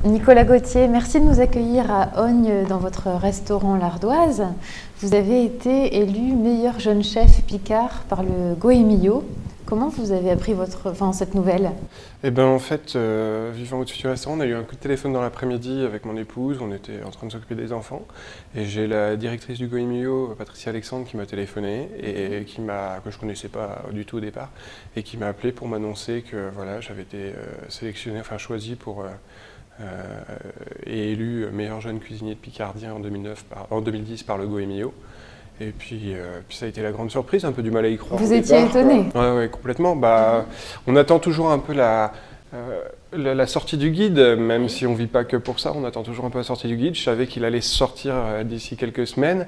Nicolas Gauthier, merci de nous accueillir à Ognes dans votre restaurant L'Ardoise. Vous avez été élu meilleur jeune chef Picard par le Goemio. Comment vous avez appris cette nouvelle? Eh ben en fait, vivant au-dessus du restaurant, on a eu un coup de téléphone dans l'après-midi avec mon épouse, on était en train de s'occuper des enfants, et j'ai la directrice du Goemio, Patricia Alexandre, qui m'a téléphoné, et que je connaissais pas du tout au départ, et qui m'a appelé pour m'annoncer que voilà, j'avais été sélectionné, enfin choisi et élu meilleur jeune cuisinier de Picardie en 2010 par le Goemio. Et puis ça a été la grande surprise, un peu du mal à y croire. Vous étiez étonné? Ouais, complètement. On attend toujours un peu la sortie du guide, même si on ne vit pas que pour ça, on attend toujours un peu la sortie du guide. Je savais qu'il allait sortir d'ici quelques semaines,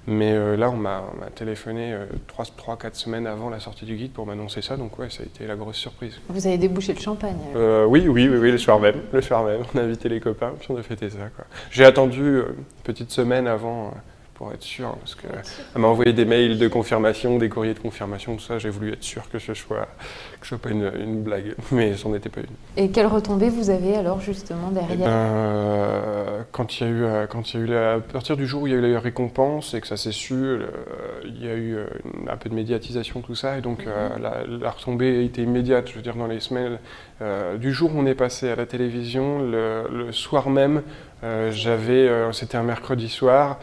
mais là on m'a téléphoné 3-4 semaines avant la sortie du guide pour m'annoncer ça, donc ouais, ça a été la grosse surprise. Vous avez débouché le champagne? Oui, le soir même. On a invité les copains, puis on a fêté ça, quoi. J'ai attendu une petite semaine avant pour être sûr, parce qu'elle m'a envoyé des mails de confirmation, des courriers de confirmation, tout ça. J'ai voulu être sûr que ce soit pas une blague, mais c'en était pas une. Et quelle retombée vous avez alors justement derrière? À partir du jour où il y a eu la récompense et que ça s'est su, il y a eu un peu de médiatisation, tout ça, et donc la retombée a été immédiate. Je veux dire, dans les semaines, du jour où on est passé à la télévision, le soir même, c'était un mercredi soir,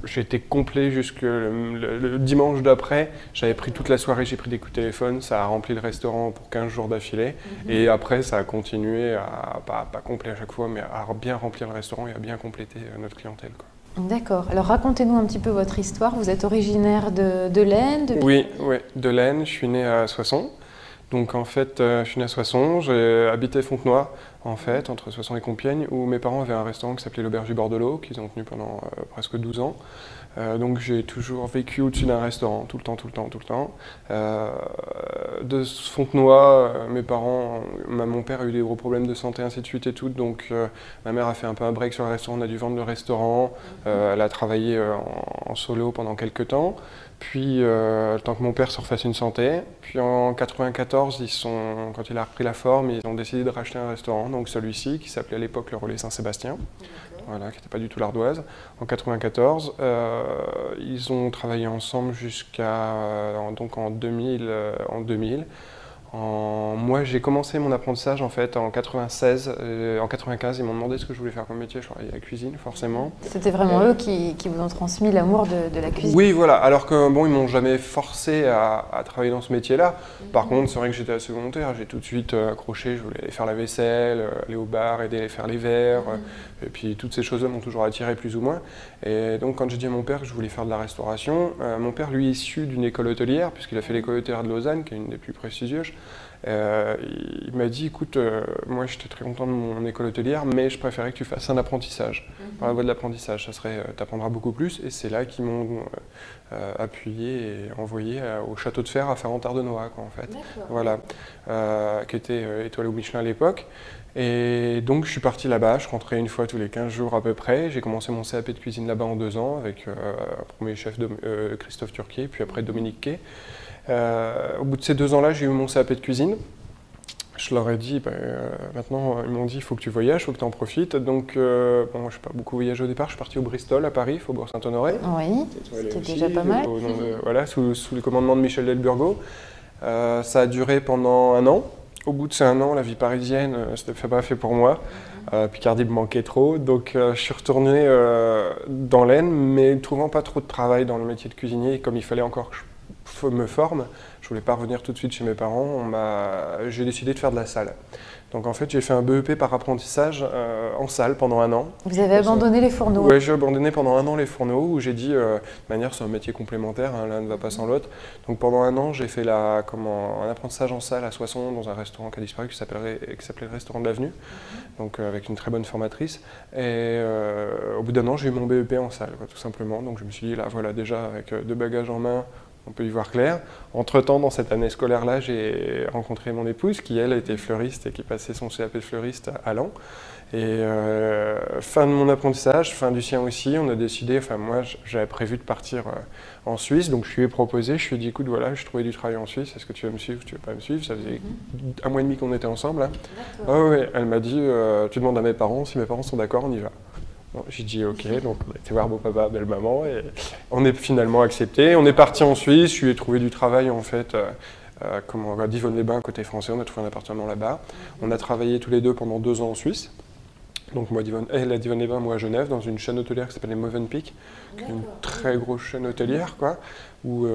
j'étais complet jusque le dimanche d'après. J'avais pris toute la soirée, j'ai pris des coups de téléphone, ça a rempli le restaurant pour 15 jours d'affilée. Et après, ça a continué à, pas complet à chaque fois, mais à bien remplir le restaurant et à bien compléter notre clientèle, quoi. D'accord. Alors racontez-nous un petit peu votre histoire. Vous êtes originaire de l'Aisne? Oui, de l'Aisne. Je suis né à Soissons. Donc en fait, je suis né à Soissons, j'ai habité Fontenoy, en fait, entre Soissons et Compiègne, où mes parents avaient un restaurant qui s'appelait l'Auberge du Bord de l'Eau, qu'ils ont tenu pendant presque 12 ans. Donc j'ai toujours vécu au-dessus d'un restaurant, tout le temps. De Fontenoy, mes parents, mon père a eu des gros problèmes de santé, ainsi de suite et tout, donc ma mère a fait un peu un break sur le restaurant, on a dû vendre le restaurant, elle a travaillé en solo pendant quelques temps. Puis, le temps que mon père se refasse une santé. Puis en 94, quand il a repris la forme, ils ont décidé de racheter un restaurant, donc celui-ci, qui s'appelait à l'époque le Relais Saint-Sébastien, voilà, qui n'était pas du tout l'Ardoise. En 94, ils ont travaillé ensemble donc en 2000. Moi, j'ai commencé mon apprentissage en fait en 96. En 95, ils m'ont demandé ce que je voulais faire comme métier. Je travaillais à la cuisine, forcément. C'était vraiment eux qui vous ont transmis l'amour de la cuisine. Oui, voilà. Alors que bon, ils m'ont jamais forcé à travailler dans ce métier-là. Par contre, c'est vrai que j'étais assez volontaire. J'ai tout de suite accroché. Je voulais aller faire la vaisselle, aller au bar, aider à faire les verres. Et puis toutes ces choses-là m'ont toujours attiré plus ou moins. Et donc, quand j'ai dit à mon père que je voulais faire de la restauration, mon père, lui, est issu d'une école hôtelière, puisqu'il a fait l'école hôtelière de Lausanne, qui est une des plus prestigieuses. Il m'a dit, écoute, moi j'étais très content de mon école hôtelière, mais je préférais que tu fasses un apprentissage. Par la voie de l'apprentissage, ça serait, t'apprendras beaucoup plus. Et c'est là qu'ils m'ont appuyé et envoyé au château de fer à Ferrand-Tardenois, quoi, en fait. Voilà, qui était étoilé au Michelin à l'époque. Et donc je suis parti là-bas, je rentrais une fois tous les 15 jours à peu près. J'ai commencé mon CAP de cuisine là-bas en 2 ans avec un premier chef Christophe Turquier, puis après Dominique Quay. Au bout de ces 2 ans-là, j'ai eu mon CAP de cuisine. Je leur ai dit, maintenant, ils m'ont dit, il faut que tu voyages, il faut que tu en profites. Donc, bon, je n'ai pas beaucoup voyagé au départ. Je suis parti au Bristol, à Paris, Faubourg Saint-Honoré. Oui, c'était déjà pas mal. Voilà, sous le commandement de Michel Delburgo. Ça a duré pendant 1 an. Au bout de ces 1 an, la vie parisienne, c'était pas fait pour moi. Picardie me manquait trop. Donc, je suis retourné dans l'Aisne, mais ne trouvant pas trop de travail dans le métier de cuisinier, comme il fallait encore que je me forme, je voulais pas revenir tout de suite chez mes parents, j'ai décidé de faire de la salle. Donc en fait j'ai fait un BEP par apprentissage en salle pendant 1 an. Vous avez abandonné les fourneaux? Oui, j'ai abandonné pendant 1 an les fourneaux, où j'ai dit, de manière c'est un métier complémentaire, hein, l'un ne va pas sans l'autre. Donc pendant 1 an j'ai fait un apprentissage en salle à Soissons, dans un restaurant qui a disparu, qui s'appelait le restaurant de l'Avenue, donc avec une très bonne formatrice. Et au bout d'1 an j'ai eu mon BEP en salle, quoi, tout simplement. Donc je me suis dit, là voilà, déjà avec 2 bagages en main, on peut y voir clair. Entre-temps, dans cette année scolaire-là, j'ai rencontré mon épouse qui, elle, était fleuriste et qui passait son CAP de fleuriste à Laon. Et fin de mon apprentissage, fin du sien aussi, on a décidé, enfin moi j'avais prévu de partir en Suisse, donc je lui ai proposé, je lui ai dit écoute voilà, je trouvais du travail en Suisse, est-ce que tu veux me suivre, tu veux pas me suivre? Ça faisait 1 mois et demi qu'on était ensemble. Hein. Ah ouais, elle m'a dit tu demandes à mes parents, si mes parents sont d'accord, on y va. Bon, j'ai dit ok, donc on a été voir beau papa, belle maman, et on est finalement accepté. On est parti en Suisse, je lui ai trouvé du travail en fait. À Divonne-les-Bains, côté français, on a trouvé un appartement là-bas. On a travaillé tous les deux pendant 2 ans en Suisse. Donc moi, elle à Divonne-les-Bains, moi à Genève, dans une chaîne hôtelière qui s'appelle les Movenpick, qui est une très grosse chaîne hôtelière, quoi, où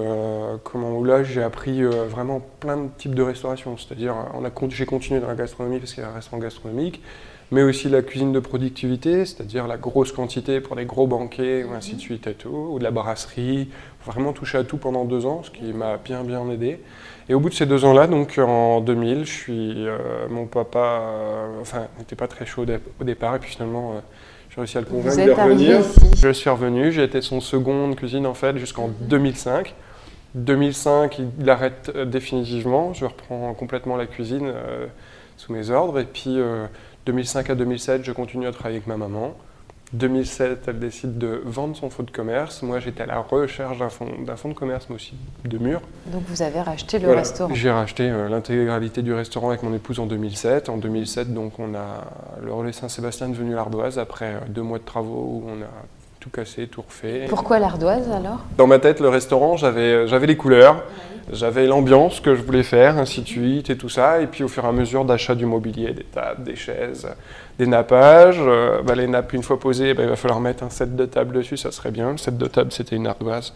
là j'ai appris vraiment plein de types de restauration. C'est-à-dire, j'ai continué dans la gastronomie parce qu'il y a un restaurant gastronomique, mais aussi la cuisine de productivité, c'est-à-dire la grosse quantité pour des gros banquets, ou ainsi de suite et tout, ou de la brasserie. Vraiment touché à tout pendant 2 ans, ce qui m'a bien aidé. Et au bout de ces 2 ans-là, donc en 2000, mon papa n'était pas très chaud au départ, et puis finalement, j'ai réussi à le convaincre de revenir. Je suis revenu, j'ai été son seconde cuisine en fait jusqu'en 2005. 2005, il arrête définitivement, je reprends complètement la cuisine sous mes ordres, et puis 2005 à 2007, je continue à travailler avec ma maman. 2007, elle décide de vendre son fonds de commerce. Moi, j'étais à la recherche d'un fonds de commerce, mais aussi de murs. Donc, vous avez racheté le restaurant. J'ai racheté l'intégralité du restaurant avec mon épouse en 2007. En 2007, donc, on a le relais Saint-Sébastien devenu l'Ardoise après 2 mois de travaux où on a tout cassé, tout refait. Pourquoi l'Ardoise alors? Dans ma tête, le restaurant, j'avais les couleurs. J'avais l'ambiance que je voulais faire, ainsi de suite, et tout ça. Et puis au fur et à mesure d'achat du mobilier, des tables, des chaises, des nappages, les nappes, une fois posées, il va falloir mettre un set de table dessus, ça serait bien. Le set de table, c'était une ardoise.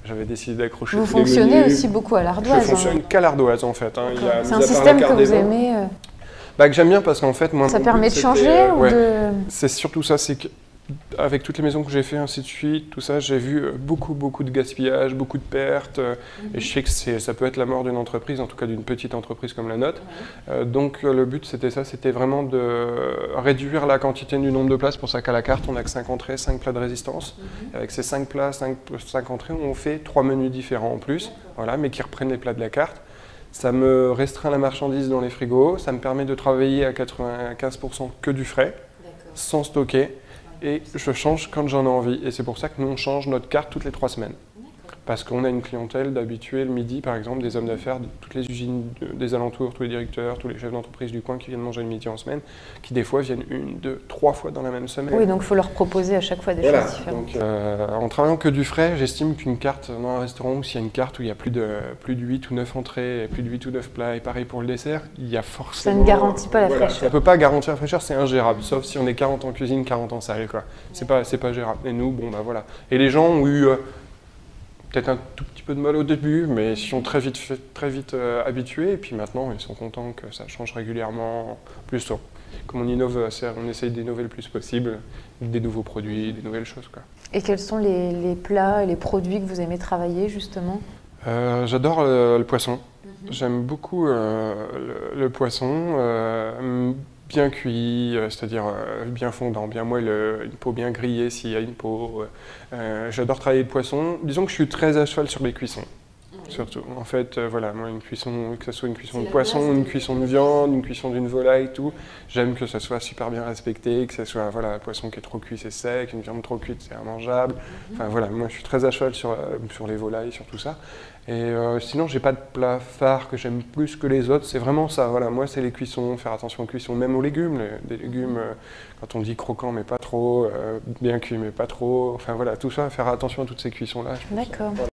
J'avais décidé d'accrocher tous les menus. Vous fonctionnez aussi beaucoup à l'ardoise? Je fonctionne qu'à l'ardoise, en fait. Hein. C'est un système que vous aimez que j'aime bien parce qu'en fait, moi... Ça permet de changer ou de... C'est surtout ça, c'est que avec toutes les maisons que j'ai fait, ainsi de suite, tout ça, j'ai vu beaucoup de gaspillage, beaucoup de pertes. Et je sais que ça peut être la mort d'une entreprise, en tout cas d'une petite entreprise comme la nôtre. Donc le but, c'était ça, c'était vraiment de réduire la quantité du nombre de places. Pour ça qu'à la carte, on n'a que 5 entrées, 5 plats de résistance. Avec ces 5 plats, 5 entrées, on fait 3 menus différents en plus, voilà, mais qui reprennent les plats de la carte. Ça me restreint la marchandise dans les frigos, ça me permet de travailler à 95% que du frais, sans stocker. Et je change quand j'en ai envie. Et c'est pour ça que nous, on change notre carte toutes les 3 semaines. Parce qu'on a une clientèle d'habitués le midi, par exemple, des hommes d'affaires de toutes les usines des alentours, tous les directeurs, tous les chefs d'entreprise du coin qui viennent manger le midi en semaine, qui des fois viennent 1, 2, 3 fois dans la même semaine. Oui, donc il faut leur proposer à chaque fois des choses différentes. Donc, en travaillant que du frais, j'estime qu'une carte dans un restaurant, ou s'il y a une carte où il y a plus de 8 ou 9 entrées, et plus de 8 ou 9 plats, et pareil pour le dessert, il y a forcément... Ça ne garantit pas la fraîcheur. Ça ne peut pas garantir la fraîcheur, c'est ingérable, sauf si on est 40 en cuisine, 40 en salle, quoi. C'est pas gérable. Et nous, bon, voilà. Et les gens ont eu... peut-être un tout petit peu de mal au début, mais ils sont très vite habitués. Et puis maintenant, ils sont contents que ça change régulièrement. Plus, comme on innove, on essaye d'innover le plus possible, des nouveaux produits, des nouvelles choses, quoi. Et quels sont les plats et les produits que vous aimez travailler, justement? J'adore le poisson. J'aime beaucoup le poisson. Bien cuit, c'est-à-dire bien fondant, bien moelleux, une peau bien grillée s'il y a une peau. J'adore travailler le poisson. Disons que je suis très à cheval sur les cuissons, surtout. En fait, voilà, moi, une cuisson, que ce soit une cuisson de poisson, une cuisson de viande, une cuisson d'une volaille, tout, j'aime que ça soit super bien respecté, que ce soit, voilà, un poisson qui est trop cuit, c'est sec, une viande trop cuite, c'est immangeable. Enfin, voilà, moi, je suis très à cheval sur les volailles, sur tout ça. Et sinon, j'ai pas de plat phare que j'aime plus que les autres, c'est vraiment ça, voilà, moi c'est les cuissons, faire attention aux cuissons, même aux légumes, des légumes, quand on dit croquant mais pas trop, bien cuit mais pas trop, enfin voilà, tout ça, faire attention à toutes ces cuissons-là. D'accord.